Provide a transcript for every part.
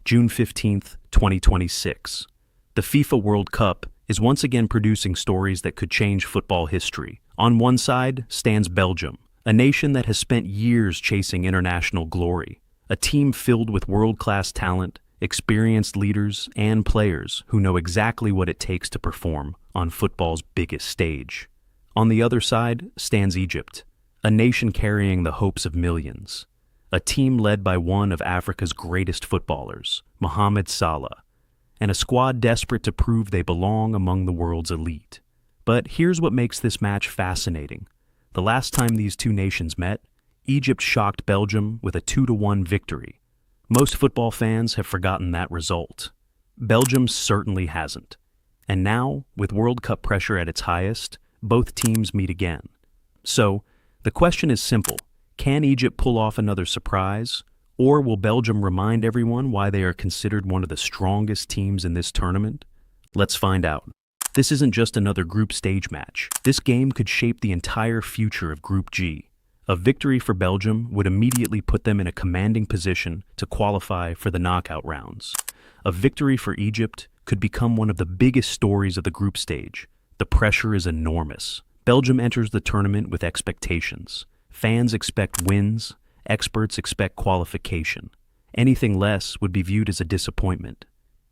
June 15th, 2026. The FIFA World Cup is once again producing stories that could change football history. On one side stands Belgium, a nation that has spent years chasing international glory, a team filled with world-class talent, experienced leaders, and players who know exactly what it takes to perform on football's biggest stage. On the other side stands Egypt, a nation carrying the hopes of millions, a team led by one of Africa's greatest footballers, Mohamed Salah, and a squad desperate to prove they belong among the world's elite. But here's what makes this match fascinating. The last time these two nations met, Egypt shocked Belgium with a 2-1 victory. Most football fans have forgotten that result. Belgium certainly hasn't. And now, with World Cup pressure at its highest, both teams meet again. So, the question is simple. Can Egypt pull off another surprise? Or will Belgium remind everyone why they are considered one of the strongest teams in this tournament? Let's find out. This isn't just another group stage match. This game could shape the entire future of Group G. A victory for Belgium would immediately put them in a commanding position to qualify for the knockout rounds. A victory for Egypt could become one of the biggest stories of the group stage. The pressure is enormous. Belgium enters the tournament with expectations. Fans expect wins. Experts expect qualification. Anything less would be viewed as a disappointment.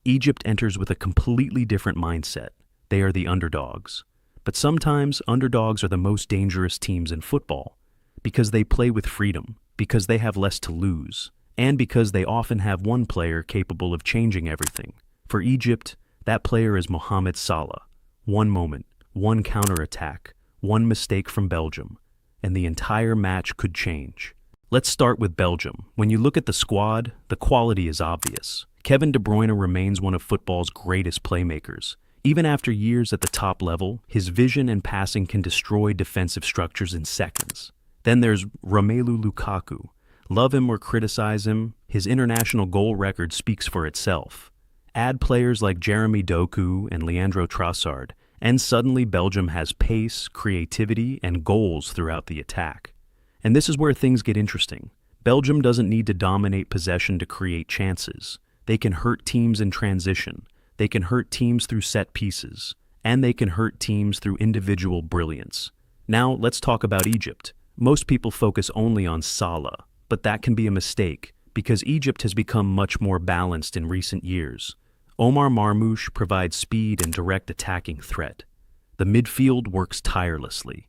Egypt enters with a completely different mindset. They are the underdogs. But sometimes underdogs are the most dangerous teams in football because they play with freedom, because they have less to lose, and because they often have one player capable of changing everything. For Egypt, that player is Mohamed Salah. One moment, one counterattack, one mistake from Belgium, and the entire match could change. Let's start with Belgium. When you look at the squad, the quality is obvious. Kevin De Bruyne remains one of football's greatest playmakers. Even after years at the top level, his vision and passing can destroy defensive structures in seconds. Then there's Romelu Lukaku. Love him or criticize him, his international goal record speaks for itself. Add players like Jeremy Doku and Leandro Trossard, and suddenly Belgium has pace, creativity, and goals throughout the attack. And this is where things get interesting. Belgium doesn't need to dominate possession to create chances. They can hurt teams in transition. They can hurt teams through set pieces. And they can hurt teams through individual brilliance. Now, let's talk about Egypt. Most people focus only on Salah, but that can be a mistake because Egypt has become much more balanced in recent years. Omar Marmoush provides speed and direct attacking threat. The midfield works tirelessly.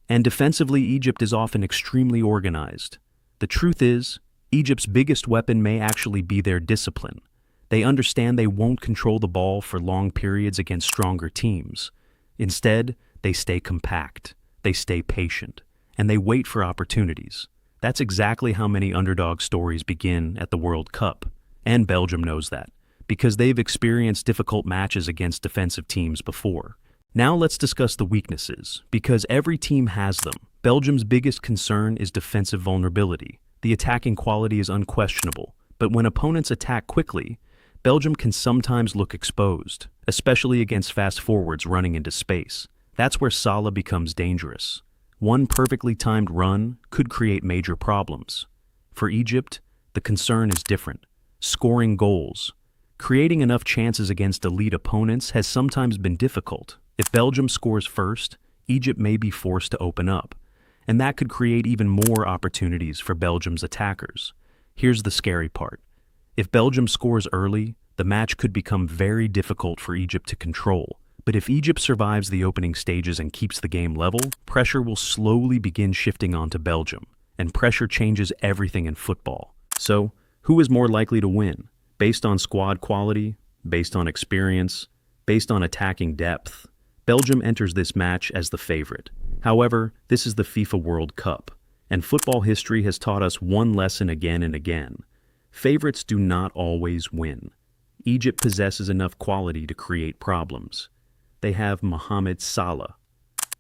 And defensively, Egypt is often extremely organized. The truth is, Egypt's biggest weapon may actually be their discipline. They understand they won't control the ball for long periods against stronger teams. Instead, they stay compact, they stay patient, and they wait for opportunities. That's exactly how many underdog stories begin at the World Cup. And Belgium knows that, because they've experienced difficult matches against defensive teams before. Now let's discuss the weaknesses, because every team has them. Belgium's biggest concern is defensive vulnerability. The attacking quality is unquestionable, but when opponents attack quickly, Belgium can sometimes look exposed, especially against fast forwards running into space. That's where Salah becomes dangerous. One perfectly timed run could create major problems. For Egypt, the concern is different. Scoring goals. Creating enough chances against elite opponents has sometimes been difficult. If Belgium scores first, Egypt may be forced to open up, and that could create even more opportunities for Belgium's attackers. Here's the scary part. If Belgium scores early, the match could become very difficult for Egypt to control. But if Egypt survives the opening stages and keeps the game level, pressure will slowly begin shifting onto Belgium, and pressure changes everything in football. So, who is more likely to win? Based on squad quality, based on experience, based on attacking depth? Belgium enters this match as the favorite. However, this is the FIFA World Cup, and football history has taught us one lesson again and again. Favorites do not always win. Egypt possesses enough quality to create problems. They have Mohamed Salah.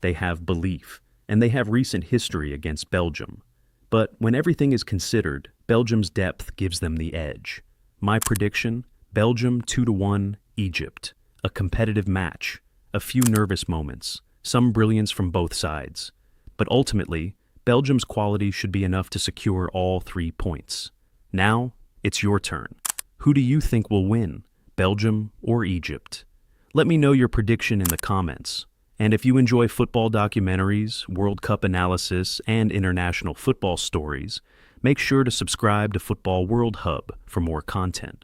They have belief, and they have recent history against Belgium. But when everything is considered, Belgium's depth gives them the edge. My prediction, Belgium 2-1, Egypt. A competitive match. A few nervous moments, some brilliance from both sides. But ultimately, Belgium's quality should be enough to secure all 3 points. Now, it's your turn. Who do you think will win, Belgium or Egypt? Let me know your prediction in the comments. And if you enjoy football documentaries, World Cup analysis, and international football stories, make sure to subscribe to Football World Hub for more content.